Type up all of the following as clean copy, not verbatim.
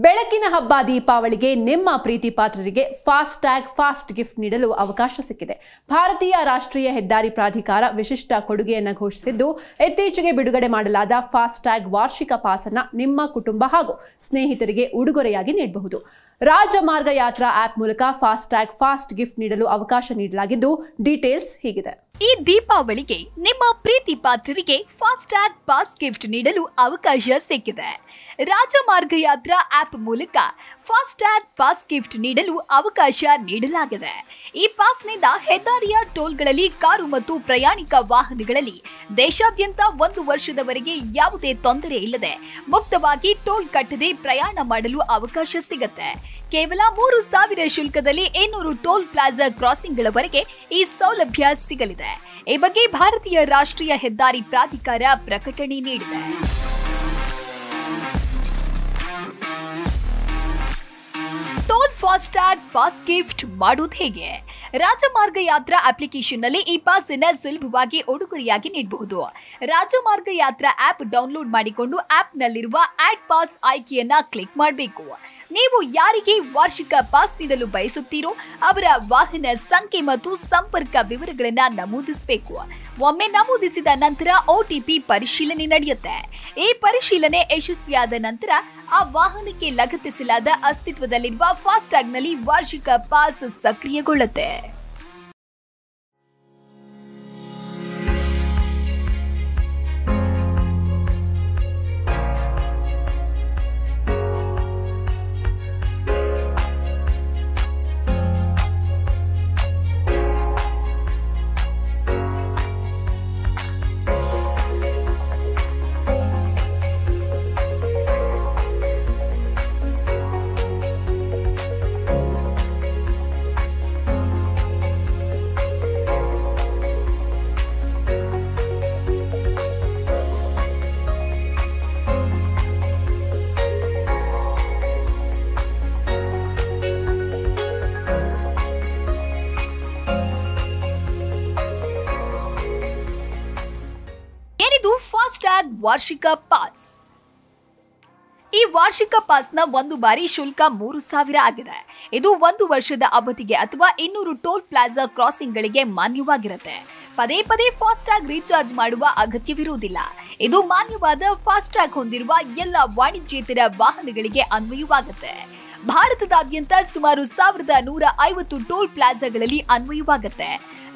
ಬೆಳಕಿನ ಹಬ್ಬ ದೀಪಾವಳಿಗೆ ನಿಮ್ಮ ಪ್ರೀತಿ ಪಾತ್ರರಿಗೆ ಫಾಸ್ಟ್ ಟ್ಯಾಗ್ ಫಾಸ್ಟ್ ಗಿಫ್ಟ್ ನೀಡಲು ಅವಕಾಶ ಸಿಕ್ಕಿದೆ. ಭಾರತೀಯ ರಾಷ್ಟ್ರೀಯ ಹೆದ್ದಾರಿ ಪ್ರಾಧಿಕಾರ ವಿಶಿಷ್ಟ ಕೊಡುಗೆಯನ್ನು ಘೋಷಿಸಿದ್ದು, ಇತ್ತೀಚೆಗೆ ಬಿಡುಗಡೆ ಮಾಡಲಾದ ಫಾಸ್ಟ್ ಟ್ಯಾಗ್ ವಾರ್ಷಿಕ ಪಾಸ್ ಅನ್ನು ನಿಮ್ಮ ಕುಟುಂಬ ಹಾಗೂ ಸ್ನೇಹಿತರಿಗೆ ಉಡುಗೊರೆಯಾಗಿ ನೀಡಬಹುದು. ರಾಜಮಾರ್ಗ ಯಾತ್ರಾ ಆಪ್ ಮೂಲಕ ಫಾಸ್ಟ್ ಟ್ಯಾಗ್ ಫಾಸ್ಟ್ ಗಿಫ್ಟ್ ನೀಡಲು ಅವಕಾಶ ನೀಡಲಾಗಿದ್ದು, ಡೀಟೇಲ್ಸ್ ಹೀಗಿದೆ. ಈ ದೀಪಾವಳಿಗೆ ನಿಮ್ಮ ಪ್ರೀತಿ ಪಾತ್ರರಿಗೆ ಫಾಸ್ಟ್ ಟ್ಯಾಗ್ ಪಾಸ್ ಗಿಫ್ಟ್ ನೀಡಲು ಅವಕಾಶ ಸಿಕ್ಕಿದೆ. ರಾಜಮಾರ್ಗ ಯಾತ್ರಾ ಆಪ್ ಮೂಲಕ ಫಾಸ್ಟ್ ಟ್ಯಾಗ್ ಪಾಸ್ ಗಿಫ್ಟ್ ನೀಡಲು ಅವಕಾಶ ನೀಡಲಾಗಿದೆ. ಈ ಪಾಸ್ನಿಂದ ಹೆದ್ದಾರಿಯ ಟೋಲ್ಗಳಲ್ಲಿ ಕಾರು ಮತ್ತು ಪ್ರಯಾಣಿಕ ವಾಹನಗಳಲ್ಲಿ ದೇಶಾದ್ಯಂತ 1 ವರ್ಷದವರೆಗೆ ಯಾವುದೇ ತೊಂದರೆ ಇಲ್ಲದೆ ಮುಕ್ತವಾಗಿ ಟೋಲ್ ಕಟ್ಟದೆ ಪ್ರಯಾಣ ಮಾಡಲು ಅವಕಾಶ ಸಿಗುತ್ತೆ. ಕೇವಲ 3,000 ಶುಲ್ಕದಲ್ಲಿ 800 ಟೋಲ್ ಪ್ಲಾಜಾ ಕ್ರಾಸಿಂಗ್ಗಳವರೆಗೆ ಈ ಸೌಲಭ್ಯ ಸಿಗಲಿದೆ. ಈ ಬಗ್ಗೆ ಭಾರತೀಯ ರಾಷ್ಟ್ರೀಯ ಹೆದ್ದಾರಿ ಪ್ರಾಧಿಕಾರ ಪ್ರಕಟಣೆ ನೀಡಿದೆ. Toll fast tag pass gift ಮಾಡೋದು ಹೇಗೆ? ರಾಜಮಾರ್ಗ ಯಾತ್ರಾ ಅಪ್ಲಿಕೇಶನ್ ನಲ್ಲಿ ಈ ಪಾಸ್ ಅನ್ನು ಸುಲಭವಾಗಿ ಉಡುಗೊರೆಯಾಗಿ ನೀಡಬಹುದು. ರಾಜಮಾರ್ಗ ಯಾತ್ರಾ ಆಪ್ ಡೌನ್ಲೋಡ್ ಮಾಡಿಕೊಂಡು ಆಪ್ ನಲ್ಲಿರುವ ಆಡ್ ಪಾಸ್ ಆಯ್ಕೆಯನ್ನ ಕ್ಲಿಕ್ ಮಾಡಬೇಕು. ನೀವು ಯಾರಿಗೆ ವಾರ್ಷಿಕ ಪಾಸ್ ನೀಡಲು ಬಯಸುತ್ತೀರೋ ಅವರ ವಾಹನ ಸಂಖ್ಯೆ ಮತ್ತು ಸಂಪರ್ಕ ವಿವರಗಳನ್ನ ನಮೂದಿಸಬೇಕು. ಒಮ್ಮೆ ನಮೂದಿಸಿದ ನಂತರ OTP ಪರಿಶೀಲನೆ ನಡೆಯುತ್ತೆ. ಈ ಪರಿಶೀಲನೆ ಯಶಸ್ವಿಯಾದ ನಂತರ ಆ ವಾಹನಕ್ಕೆ ಲಗತ್ತಿಸಲಾದ ಅಸ್ತಿತ್ವದಲ್ಲಿರುವ ಫಾಸ್ಟ್ ಟ್ಯಾಗ್ ನಲ್ಲಿ ವಾರ್ಷಿಕ ಪಾಸ್ ಸಕ್ರಿಯಗೊಳ್ಳುತ್ತೆ. ಫಾಸ್ಟ್ ಟ್ಯಾಗ್ ವಾರ್ಷಿಕ ಪಾಸ್. ಈ ವಾರ್ಷಿಕ ಪಾಸ್ನ ಒಂದು ಬಾರಿ ಶುಲ್ಕ 3,000 ಆಗಿದೆ. ಇದು 1 ವರ್ಷದ ಅವಧಿಗೆ ಅಥವಾ 200 ಟೋಲ್ ಪ್ಲಾಜಾ ಕ್ರಾಸಿಂಗ್ಗಳಿಗೆ ಮಾನ್ಯವಾಗಿರುತ್ತೆ. ಪದೇ ಪದೇ ಫಾಸ್ಟ್ ಟ್ಯಾಗ್ ರೀಚಾರ್ಜ್ ಮಾಡುವ ಅಗತ್ಯವಿರುವುದಿಲ್ಲ. ಇದು ಮಾನ್ಯವಾದ ಫಾಸ್ಟ್ ಟ್ಯಾಗ್ ಹೊಂದಿರುವ ಎಲ್ಲ ವಾಣಿಜ್ಯೇತರ ವಾಹನಗಳಿಗೆ ಅನ್ವಯವಾಗುತ್ತೆ. ಭಾರತದಾದ್ಯಂತ ಸುಮಾರು 1,150 ಟೋಲ್ ಪ್ಲಾಜಾಗಳಲ್ಲಿ ಅನ್ವಯವಾಗುತ್ತೆ.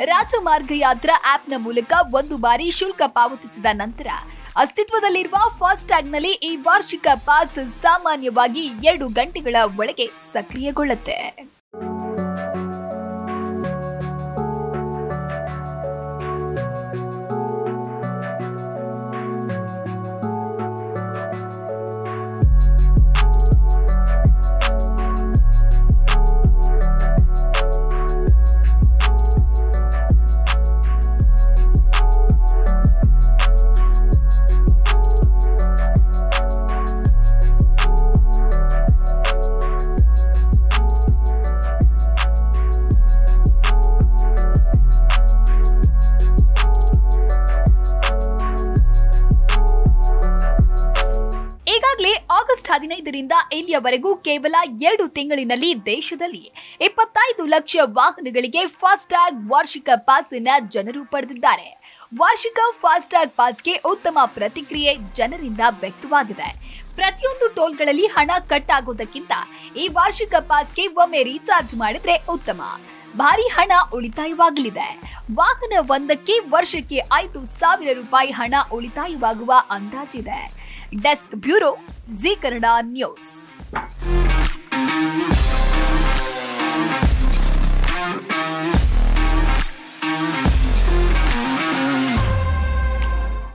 ರಾಜಮಾರ್ಗ ಯಾತ್ರಾ ಆಪ್ನ ಮೂಲಕ 1 ಬಾರಿ ಶುಲ್ಕ ಪಾವತಿಸಿದ ನಂತರ ಅಸ್ತಿತ್ವದಲ್ಲಿರುವ ಫಾಸ್ಟ್ ಟ್ಯಾಗ್ ನಲ್ಲಿ ಈ ವಾರ್ಷಿಕ ಪಾಸ್ ಸಾಮಾನ್ಯವಾಗಿ 2 ಗಂಟೆಗಳ ಒಳಗೆ ಸಕ್ರಿಯಗೊಳ್ಳುತ್ತೆ. ಆಗಸ್ಟ್ 15ರಿಂದ ಇಲ್ಲಿಯವರೆಗೂ ಕೇವಲ 2 ತಿಂಗಳಿನಲ್ಲಿ ದೇಶದಲ್ಲಿ 25 ಲಕ್ಷ ವಾಹನಗಳಿಗೆ ಫಾಸ್ಟ್ ಟ್ಯಾಗ್ ವಾರ್ಷಿಕ ಪಾಸ್ ಅನ್ನು ಜನರು ಪಡೆದಿದ್ದಾರೆ. ವಾರ್ಷಿಕ ಫಾಸ್ಟ್ ಟ್ಯಾಗ್ ಪಾಸ್ಗೆ ಉತ್ತಮ ಪ್ರತಿಕ್ರಿಯೆ ಜನರಿಂದ ವ್ಯಕ್ತವಾಗಿದೆ. ಪ್ರತಿಯೊಂದು ಟೋಲ್ಗಳಲ್ಲಿ ಹಣ ಕಟ್ ಆಗೋದಕ್ಕಿಂತ ಈ ವಾರ್ಷಿಕ ಪಾಸ್ಗೆ ಒಮ್ಮೆ ರೀಚಾರ್ಜ್ ಮಾಡಿದ್ರೆ ಉತ್ತಮ. ಭಾರಿ ಹಣ ಉಳಿತಾಯವಾಗಲಿದೆ. ವಾಹನ ಒಂದಕ್ಕೆ ವರ್ಷಕ್ಕೆ 5,000 ರೂಪಾಯಿ ಹಣ ಉಳಿತಾಯವಾಗುವ ಅಂದಾಜಿದೆ. Desk bureau, Zee Kannada news.